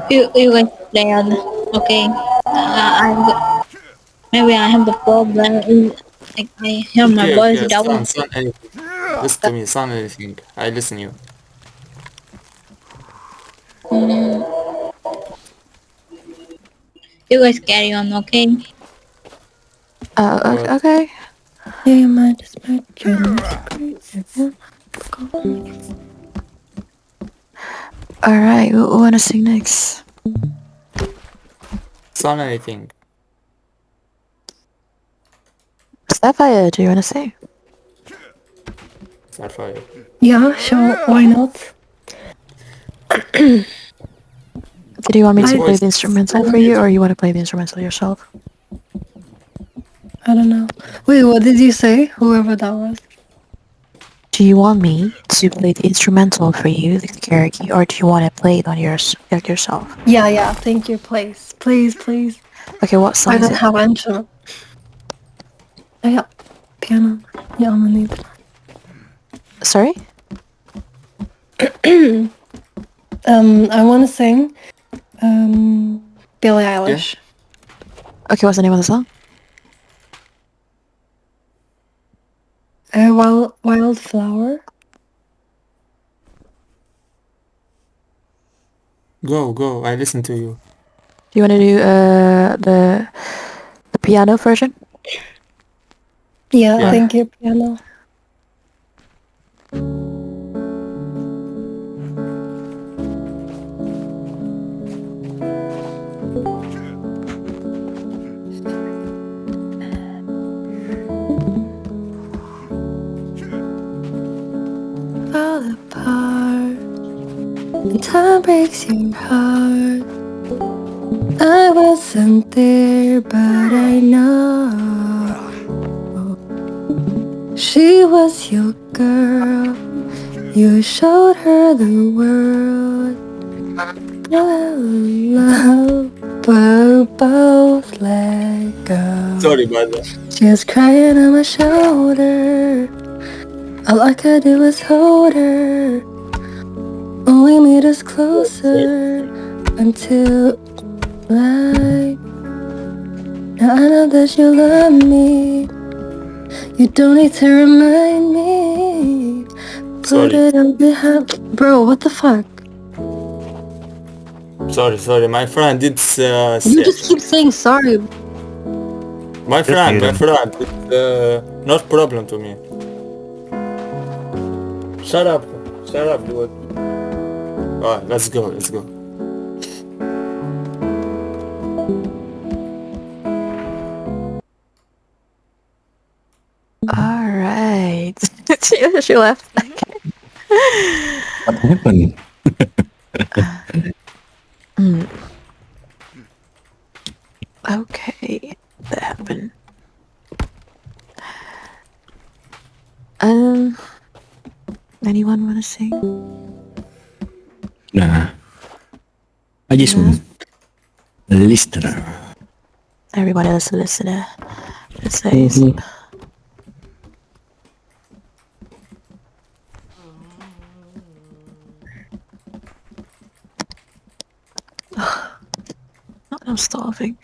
You guys play on. Okay. Maybe I have the problem. Like I hear my Okay, voice okay, double. son, anything. Listen to me, son, anything. I listen you. Mm, you guys carry on. Okay. What? Okay. Yeah, you might just my Alright, we wanna sing next. Son, anything. Sapphire, do you wanna sing? Starfire. Yeah, sure. Why not? Do you want me Your to play voice. the instrumental for you, or you want to play the instrumental yourself? I don't know. Wait, what did you say? Whoever that was. Do you want me to play the instrumental for you, the karaoke, or do you want to play it on yourself? Yeah. Thank you. Please. Okay, what song I is don't it? have instrument. I got piano. Yeah, I'm gonna need. Sorry? I want to sing. Billie Eilish. Okay, what's the name of the song? Wildflower. Go. I listen to you. Do you want to do the piano version? Yeah, Yeah. thank you, piano. Fall apart, and time breaks your heart. I wasn't there, but I know she was your girl. You showed her the world. Love, but we both let go. Sorry, brother. She was crying on my shoulder. All I could do was hold her. Only made us closer until light. Now I know that you love me. You don't need to remind me. Put Sorry. it on behind. Bro, what the fuck? Sorry. My friend, it's You just keep saying sorry. my friend. mute him. It's not problem to me. Shut up, dude. Alright, let's go. Alright. she left. What happened? Okay, that happened. Anyone wanna sing? Nah. I just want a listener. Everybody else a listener. It says. I'm starving.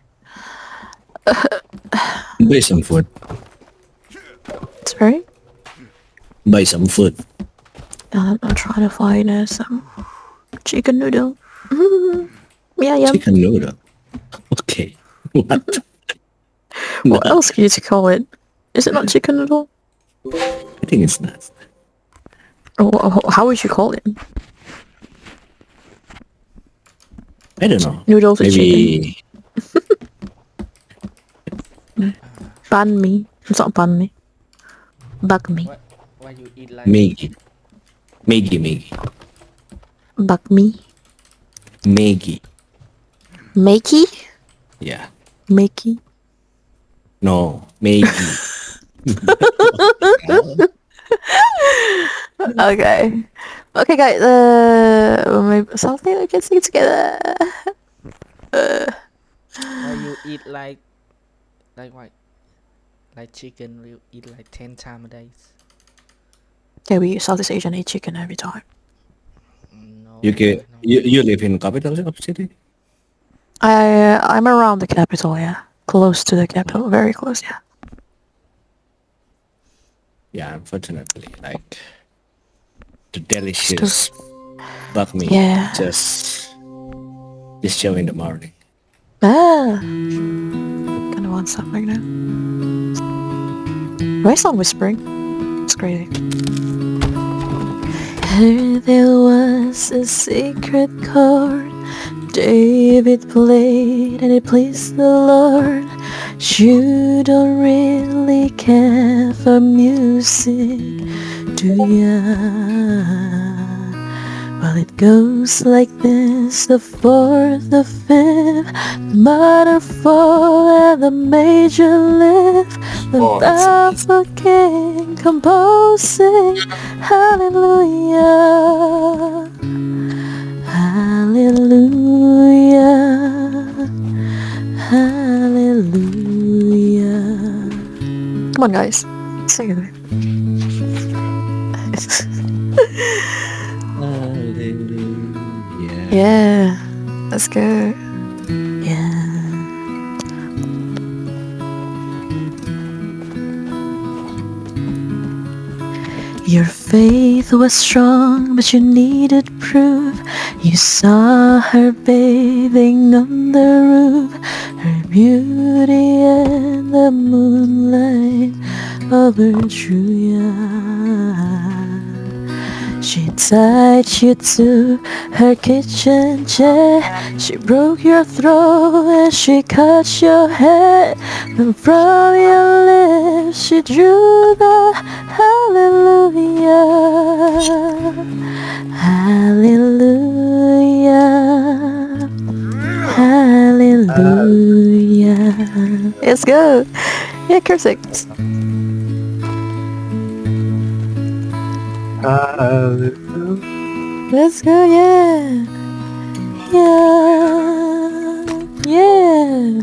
Buy some food. Sorry? Buy some food. I'm trying to find some chicken noodle. Yeah. Chicken noodle. Okay. What? What else can you call it? Is it not chicken noodle? I think it's not. How would you call it? I don't know. Noodles with Maybe Banh mi. It's not banh mi. Bak mi. Why you eat like Maggie. Maggie. Bak mi. Maggie. Makey? Yeah. Makey? No. Maggie. Okay. Okay, guys. Maybe something we can sing together. why you eat like what? Like chicken, you eat like 10 times a day. Yeah, we Southeast Asian eat chicken every time. You live in capital city? I'm around the capital, yeah. Close to the capital, very close, yeah. Yeah, unfortunately, like the delicious bug meat Yeah. just show in the morning. Ah. Kinda want something now. Why is not whispering? It's crazy. Heard there was a secret chord David played and it pleased the Lord. You don't really care for music, do ya? Well, it goes like this: the fourth, the fifth, minor fall, and the major lift. The Oh, that's baffled king composing, hallelujah, hallelujah, hallelujah. Come on, guys, sing it. Hallelujah. Yeah, let's go. Yeah. Your faith was strong, but you needed proof. You saw her bathing on the roof, her beauty and the moonlight overthrew you. She tied you to her kitchen chair. She broke your throat and she cut your hair. And from your lips she drew the hallelujah, hallelujah, hallelujah. Let's go. Yeah, cursing. Let's go, yeah. Yeah. Yeah.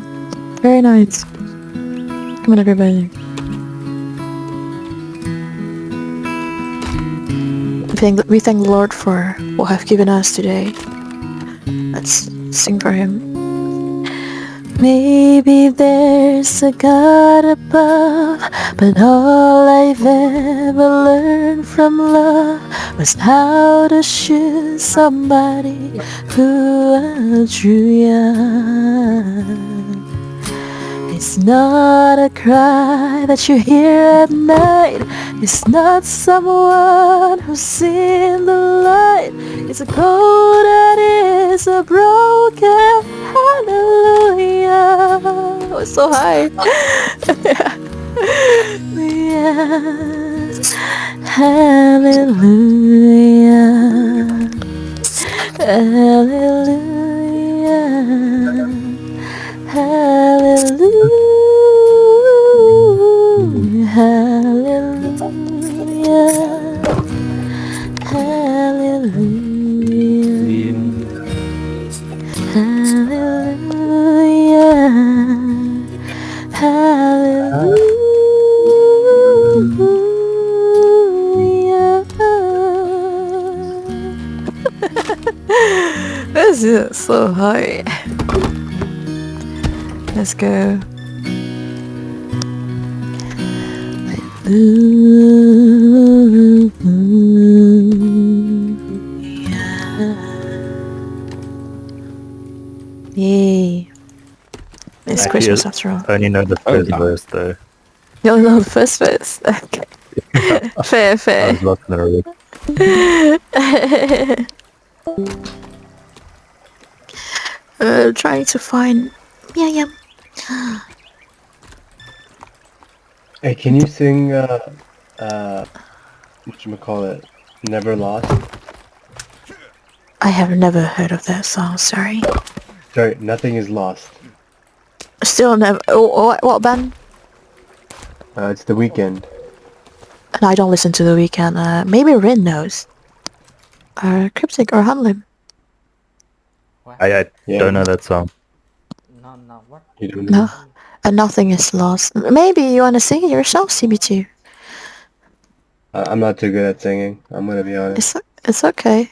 Very nice. Come on, everybody. We thank the Lord for what have given us today. Let's sing for Him. Maybe there's a God above, but all I've ever learned from love was how to shoot somebody who outdrew you. It's not a cry that you hear at night. It's not someone who's seen the light. It's a code that is a broken hallelujah. Oh, it's so high. Yes. Hallelujah. Hallelujah. Hallelujah. Hallelujah. Hallelujah. Hallelujah. Hallelujah. This is so high. Let's go. Yay. It's Actually, Christmas after all. I only know the first yeah. verse though. You don't know the first verse? Okay. Fair, I fair. was lost in the lyrics. Trying to find... Yeah. Hey, can you sing, whatchamacallit, Never Lost? I have never heard of that song, sorry. Sorry, Nothing is Lost. Still never... Oh, what band? It's The Weeknd. And I don't listen to The Weeknd. Maybe Rin knows. Cryptic or Hanlim. I Yeah. don't know that song. No, what? You don't know? No. And Nothing is Lost. Maybe you want to sing it yourself, CB2. I'm not too good at singing, I'm gonna be honest. It's okay.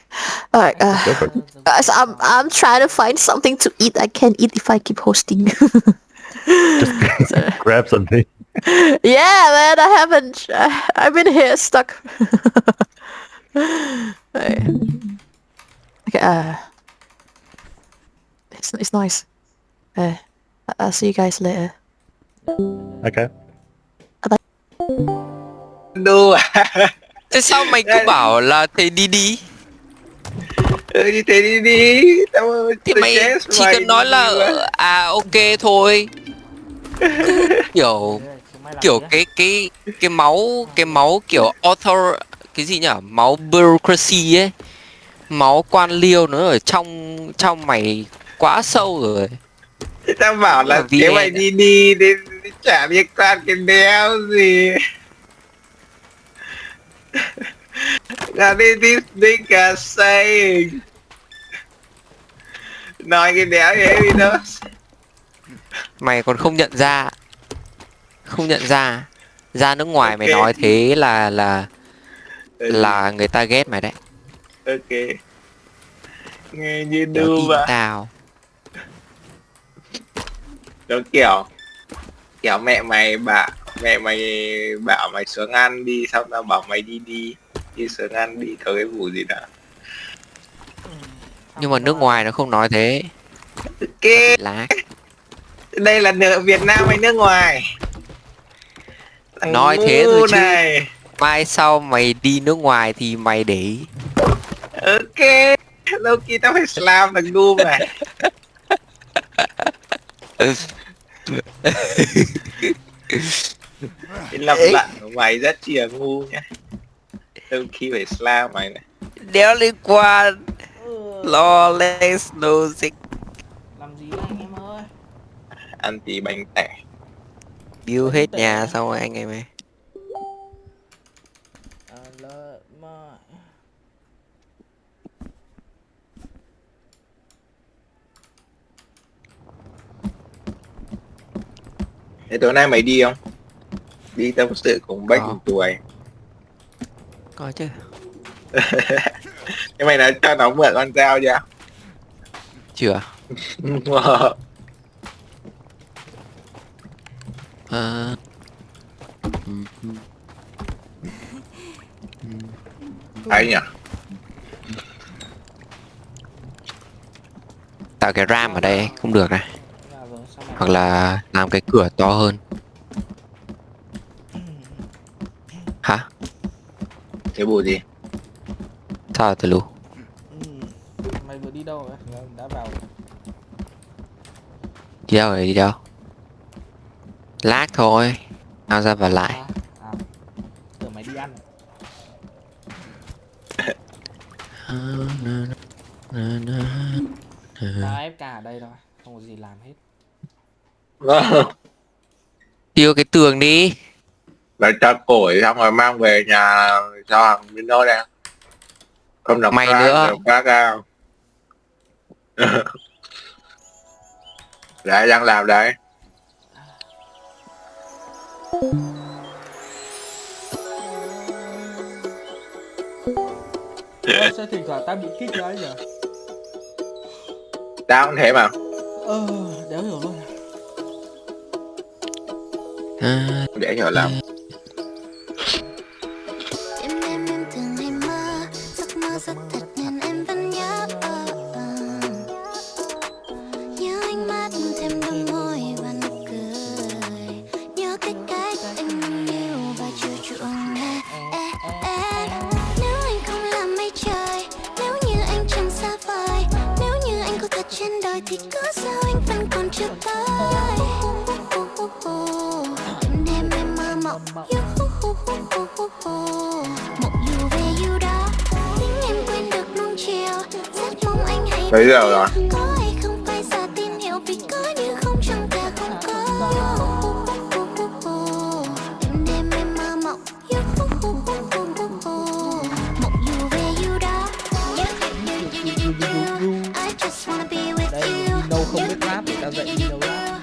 Alright, Go for it. guys, I'm trying to find something to eat. I can't eat if I keep hosting. Just grab something. Yeah, man, I haven't. I've been here stuck. Alright. Okay. It's nice. I'll see you guys later. Okay. Đu à? Thế sao mày cứ bảo là thầy đi đi? Như thế đi đi. Tao Thì mày chỉ cần nói là ok thôi. Kiểu kiểu cái máu kiểu author cái gì nhỉ? Máu bureaucracy ấy. Máu quan liêu nó ở trong mày quá sâu rồi. Tao bảo là nếu mày đi đi đến chả liên quan cái đéo gì. Là đi đi cả say. Nói cái đéo gì đi đó. Mày còn không nhận ra. Ra nước ngoài mày nói thế là người ta ghét mày đấy. Ok. Nghe như Nó đu tin mà. tao. Nó kiểu mẹ mày bảo mày xuống ăn đi, xong tao bảo mày đi xuống ăn đi, có cái vụ gì đó. Nhưng mà nước ngoài nó không nói thế. Ok. Lá. Đây là Việt Nam hay nước ngoài? Thằng Nói thế ngu thôi chứ. này. Mai sau mày đi nước ngoài thì mày để ý. Ok. Lâu kia tao phải slam thằng ngu này. Cái lập lặn của mày rất chi là ngu nhá. Lâu khi phải slam mày này. Đéo liên quan. Lawless logic. Làm gì anh em ơi? Ăn tí bánh tẻ. Bill hết nhà xong rồi anh em ơi. Thế tối nay mày đi không? Đi tâm sự cùng Bách một tuổi. Có chứ. Thế mày nói cho nó mượn con dao chưa? Chưa. Ấy nhỉ? Tạo cái ram ở đây cũng được này. Hoặc là làm cái cửa to hơn. Hả? Cái bộ gì? Sao từ lù? Mày vừa đi đâu vậy? Đã vào. Đi đâu rồi, đi đâu? Lát thôi. Nào ra và lại. Tưởng mày đi ăn. Tao FK ở đây thôi, không có gì làm hết. Tiêu cái tường đi. Lại cho củi xong rồi mang về nhà cho thằng Mino đây. Không đọc Mày nữa. Phá cao. Đấy, đang làm đấy. Sao thỉnh thoảng tao bị kích đấy nhỉ? Tao cũng thế mà. Đéo hiểu luôn. Để hiểu lắm. Thì có sao anh vẫn còn chưa tới. Đêm em mơ mộng mộng dù về dù đó, tiếng em quên được nung chiều. Rất mong anh hãy Bây giờ rồi. có hay không phải giả tin hiểu, vì có như không trong ta không có. Đêm em mơ mộng mộng dù về dù đó. I just wanna be with you. Đâu không biết rap thì tao dạy đi đâu rap.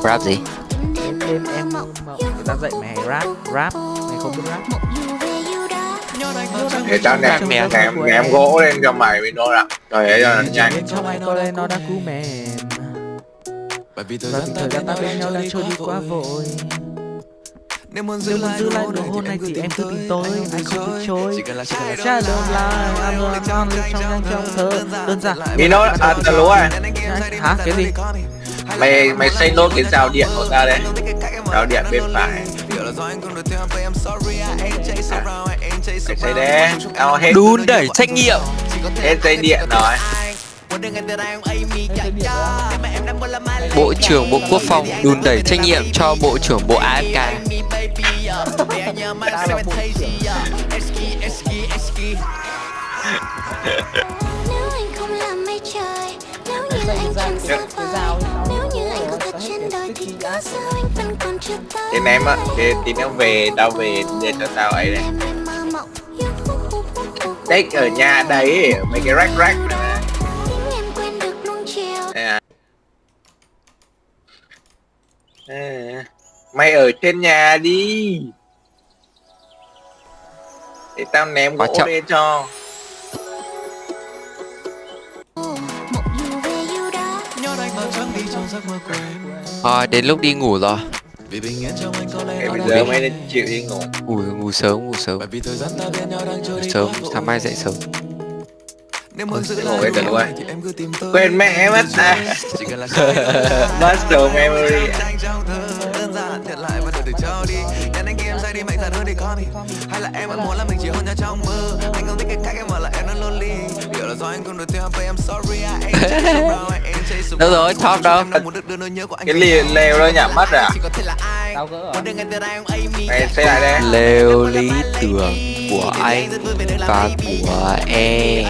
Rap gì? Đêm em mộng, người ta dạy mày rap, mày Mày không biết rap. Để tao ném gỗ lên cho mày với nó ạ. Rồi đấy cho nó nhanh. Trong anh có lên nó đã cứu mẹ. Và vì thời gian ta bên nhau đang trôi đi quá vội. Nếu muốn giữ lại nụ hôn này thì em cứ tìm tôi, anh không từ chối. Trả lời lại, I'm the one trong nhanh trong thơ đơn giản. Vì nó tao lúa à? Hả? Cái gì? Mày xây nốt cái rào điện của tao đây. Rào điện bên phải. Mày xây đấy. Hết. Đùn đẩy trách nhiệm. Hết dây điện rồi. Bộ trưởng Bộ Quốc phòng đùn đẩy trách nhiệm cho Bộ trưởng Bộ AFK. Nếu anh không làm mây trời, nếu như anh chẳng xa vời, nếu như anh có thật trên đời thì có sao anh vẫn còn chưa tới. Thì ném á, thì tí nữa về, tao về để cho tao ấy đây. Đấy ở nhà đấy, mấy cái rack này nè. Mày ở trên nhà đi. Để tao ném gỗ lên cho. Thôi đến lúc đi ngủ rồi. Cái bây giờ mày chịu đi ngủ. Ngủ sớm. Sớm, sáng mai dậy sớm. Ngủ hết rồi luôn. Quên mẹ mất à. Muscle memory. Đâu rồi, top đâu. Cái lều đó nhả mất à? Tao gỡ rồi. Mày xây lại đây. Lều lý tưởng của anh và của em.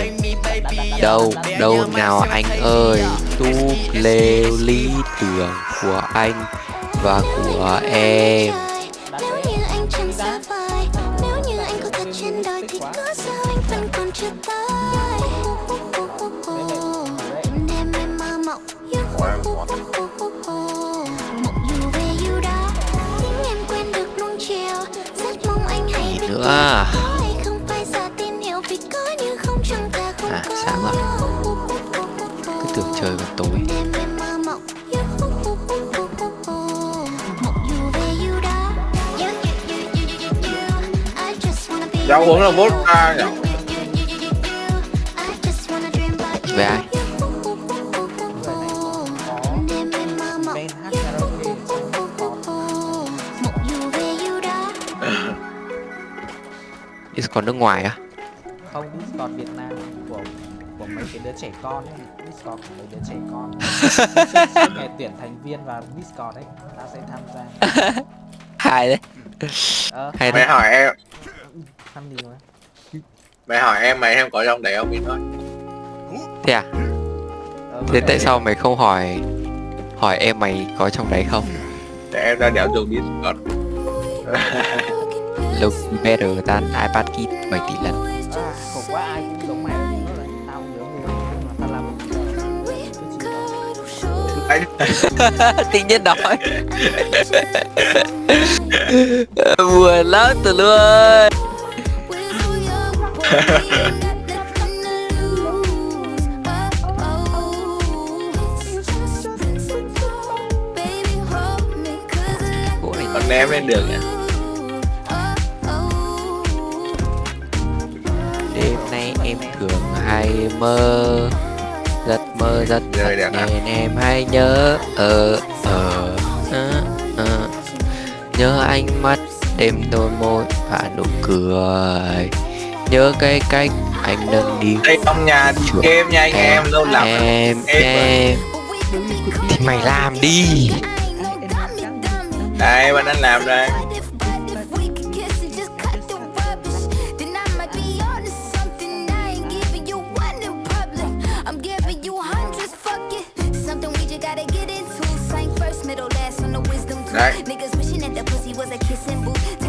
Đâu nào anh ơi, túp lều lý tưởng của anh và của em. Nếu như anh chẳng xa vời, nếu như anh có thật trên đời thì có sao anh vẫn còn chưa tới. Đêm em mơ mộng, mộng dù về dù đó, tiếng em quên được nuông chiều. Rất mong anh hãy biết Nữa. không phải giả tin hiểu vì có như không chẳng ta không có. Sáng rồi. Cứ tưởng trời còn tối. Đêm em mơ mộng, mộng dù về dù đó. Cháu uống là vodka nhỉ? Về ai? Discord nước ngoài á? Không, Discord Việt Nam của mấy cái đứa trẻ con ấy. Discord của mấy đứa trẻ con. Ngày tuyển thành viên vào Discord đấy, tao sẽ tham gia. Hay đấy. Hay Mày đấy. hỏi em. Thăm gì mà? Mày hỏi em có trong đấy không biết nói. Thế à? Thế tại sao mày không hỏi em mày có trong đấy không? Để em ra đéo dùng Discord. Look better than iPad Kid 7 tỷ lần. Khổ quá, ai cũng giống mày. Tao không nhớ người mà tao làm một Tự nhiên nói. Buồn lắm từ luôn. Còn ném lên đường nhỉ? Đêm nay em thường hay mơ, giấc mơ rất thật nên em hay nhớ nhớ ánh mắt đêm đôi môi và nụ cười, nhớ cái cách anh nâng đi Đây trong nhà game nha anh em, lâu lắm em thì mày làm đi. Đây bạn đang làm đây. Đấy.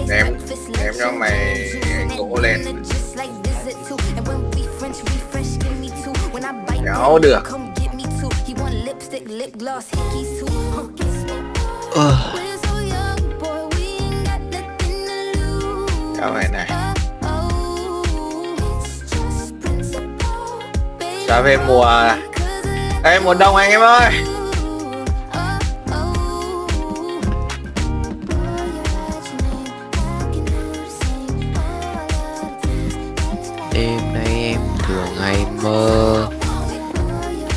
Ném cho mày gỗ lên. Đéo được. Các bạn này. Trở về mùa đông anh em ơi. Đêm nay em thường hay mơ,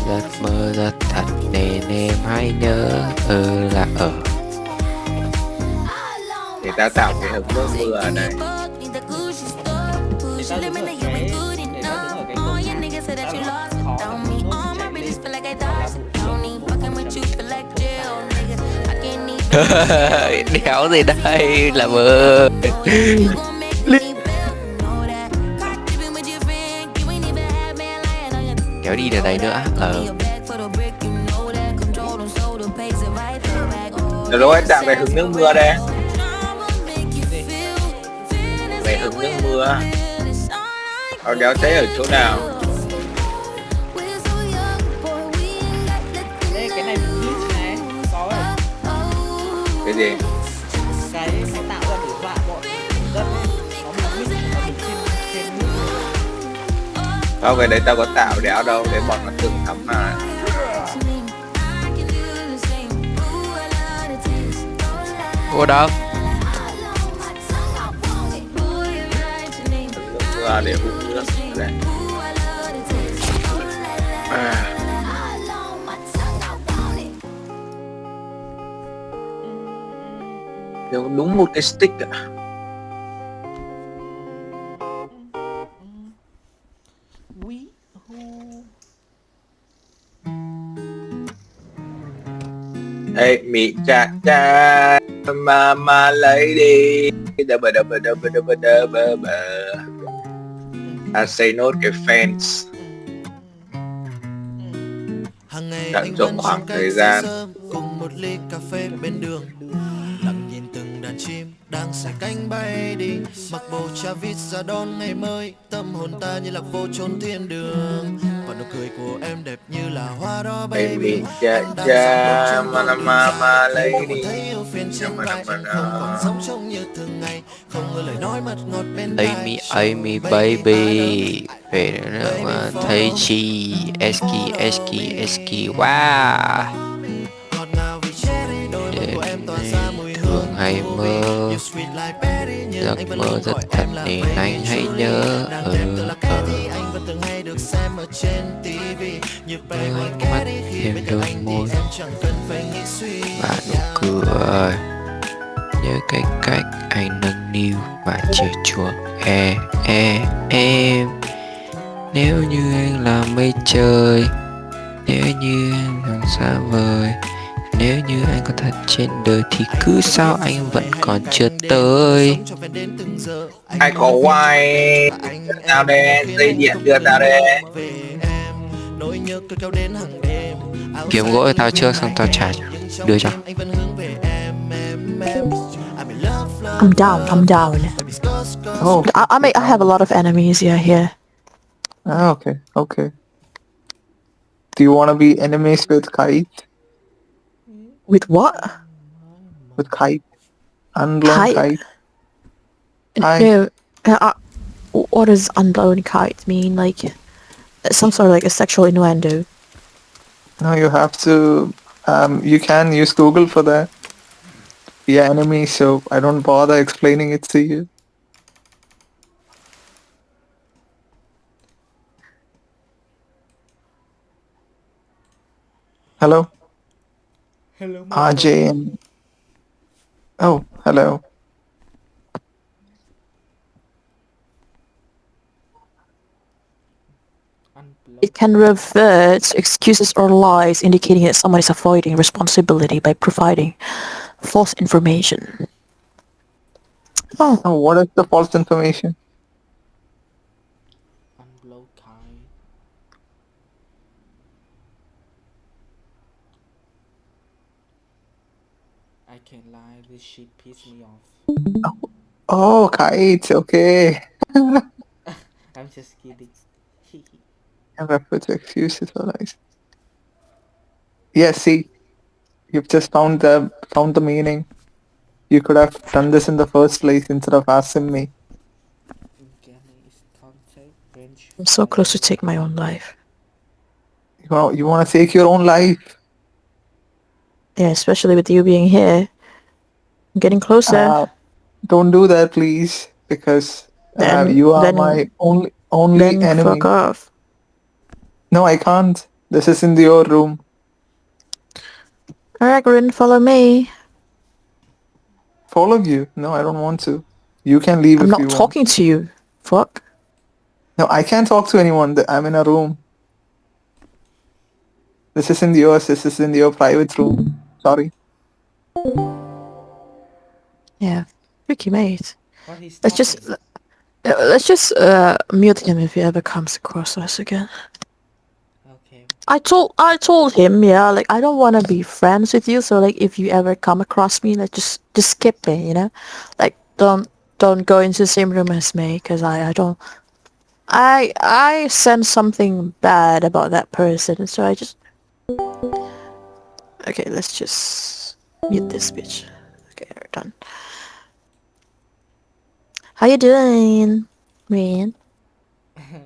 giấc mơ rất thật nên em hãy nhớ là ở. Để ta tạo cái hứng nước mưa ở đây. Đéo gì đây là mơ. Kéo đi từ đây nữa. Được rồi, anh tạo cái hứng nước mưa đây. Về hứng nước mưa. Nó đéo thấy ở chỗ nào. Ê, cái này glitch này, có rồi. Cái gì? Cái tạo ra để dọa bọn dân ấy, nó bị glitch, nó bị trên nước. Không, cái đấy tao có tạo đéo đâu, để bọn nó tự thấm mà. Ủa đâu? Mưa để hút nước đây. Thiếu đúng một cái stick ạ. Hey, me cha cha mama lady. I say no cái fans. Tận dụng khoảng thời gian. Cùng một ly cà phê bên đường, lặng nhìn từng đàn chim đang xẻ cánh bay đi, mặc bộ cha vít ra đón ngày mới, tâm hồn ta như lạc vô chốn thiên đường, và nụ cười của em đẹp như là hoa đó baby. Cha cha mama lady. Thấy yêu phiền trên vai em không còn sống trông như thường ngày, không ngờ lời nói mật ngọt bên tai. Amy baby. Về nữa mà thấy chi Eski wow. Thường hay mơ, giấc mơ rất thật nên anh hãy nhớ mắt thêm đôi môi và nụ cười, nhớ cái cách anh nâng niu và chiều chuộng em. Nếu như anh là mây trời, nếu như anh đang xa vời, nếu như anh có thật trên đời thì cứ sao anh vẫn còn chưa tới. Ai có wifi tao đây, dây điện đưa tao đây. Kiếm gỗ cho tao trước xong tao trả đưa cho. I'm down. Oh, I have a lot of enemies here. okay. Do you want to be enemies with Kite? With what? With Kite. Unblown Kite. No. What does unblown kite mean? Like some sort of like a sexual innuendo? No, you have to. You can use Google for that. Be an enemy, so I don't bother explaining it to you. Hello? Hello. RJ and... Oh, hello. It can refer to excuses or lies indicating that someone is avoiding responsibility by providing false information. Oh, what is the false information? Unblown kite. I can't lie, this shit pissed me off. Oh, Kite, okay. I'm just kidding. And refer to excuses or lies. Yeah, see, you've just found the meaning. You could have done this in the first place instead of asking me. I'm so close to take my own life. You want to take your own life? Yeah, especially with you being here. I'm getting closer. Don't do that, please, because you are my only then enemy. fuck off. No, I can't. This is in your room. Alright, Grin, follow me. Follow you? No, I don't want to. You can leave I'm if not you want. talking to you. Fuck. No, I can't talk to anyone. I'm in a room. This isn't yours. This is in your private room. Sorry. Yeah, tricky mate. What he's Let's just mute him if he ever comes across us again. Okay. I told him, yeah, like I don't want to be friends with you, so like if you ever come across me, like just skip me, you know, like don't go into the same room as me, because I sense something bad about that person, so I just. Okay, let's just mute this bitch. Okay, we're done. How you doing, man? I'm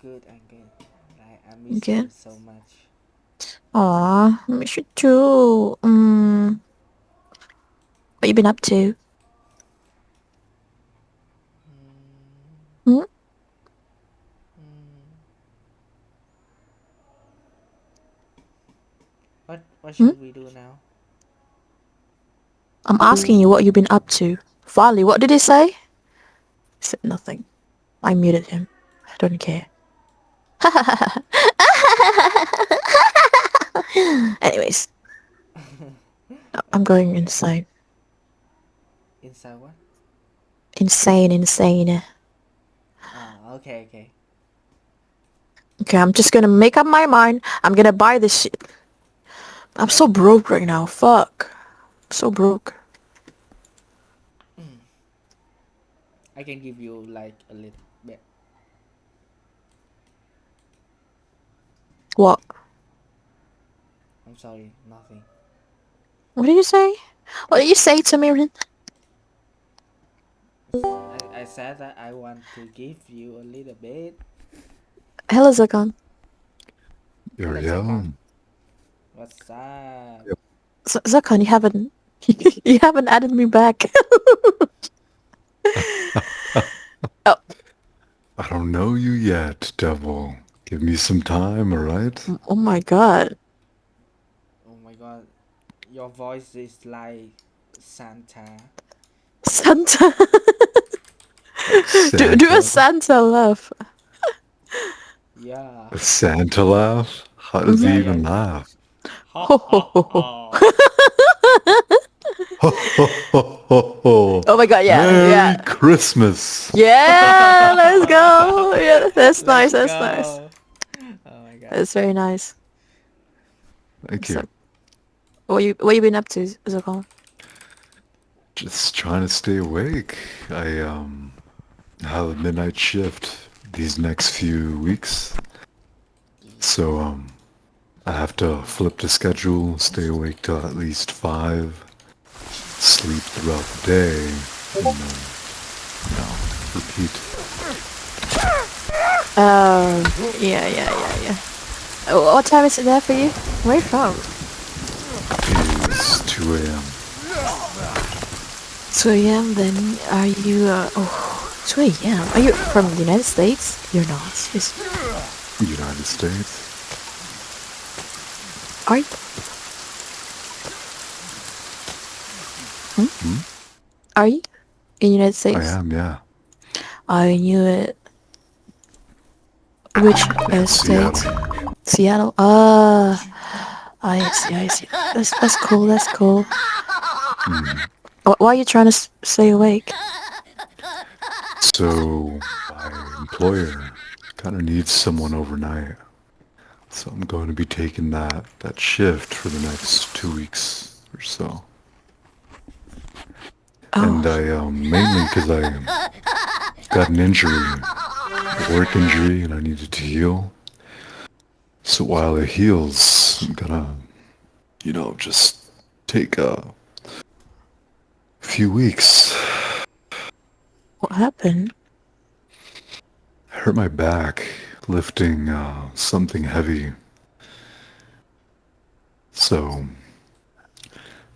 good. I miss Okay. you so much. Aw, I miss you too. What you been up to? Hmm? What should we do now? I'm asking you what you've been up to. Farley, what did he say? He said nothing. I muted him. I don't care. Anyways. I'm going insane. Inside what? Insane. Okay. Okay, I'm just gonna make up my mind. I'm gonna buy this shit. I'm so broke right now. Fuck. So broke. I can give you like a little bit. What? I'm sorry, nothing. What did you say? What did you say to me, Rin? I said that I want to give you a little bit. Hello, Zakon. Yo. What's up? Zakon, you haven't you haven't added me back. Oh. I don't know you yet, devil. Give me some time, alright? Oh my god. Oh my god. Your voice is like Santa. Santa. Do a Santa laugh. Yeah. A Santa laugh? How does he even laugh? Ho, ho, ho, ho. Ho, ho, ho, ho, ho. Oh my god, yeah. Merry Christmas. Yeah, let's go. Yeah, that's nice. Let's That's go. nice. Oh my god. That's very nice. Thank you. What you been up to, Zakon? Just trying to stay awake. I have a midnight shift these next few weeks. So I have to flip the schedule, stay awake till at least 5, sleep throughout the day, and then, repeat. Yeah. What time is it there for you? Where are you from? It is 2 a.m. 2 a.m. Then are you? 2 a.m. Are you from the United States? You're not. United States. Are you? Are you in the United States? I am, yeah. I knew it. Which state? Seattle. I see. That's cool. Why are you trying to stay awake? So my employer kind of needs someone overnight. So I'm going to be taking that shift for the next 2 weeks or so. And I mainly because I got an injury, a work injury, and I needed to heal. So while it heals, I'm gonna, just take a few weeks. What happened? I hurt my back lifting something heavy. So,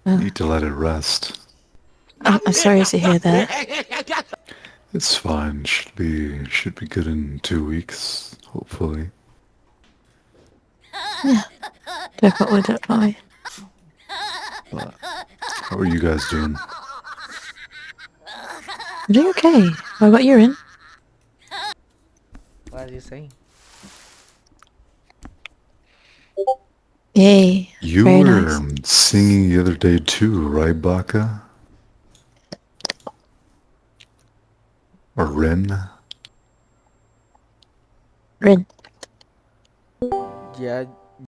need to let it rest. I'm sorry to hear that. It's fine. Should be good in 2 weeks, hopefully. Yeah, definitely. But how are you guys doing? I'm doing okay. What about you, Rin? What are you saying? Yay. You Very were nice. singing the other day too, right, Baka? Or Rin? Rin. Yeah,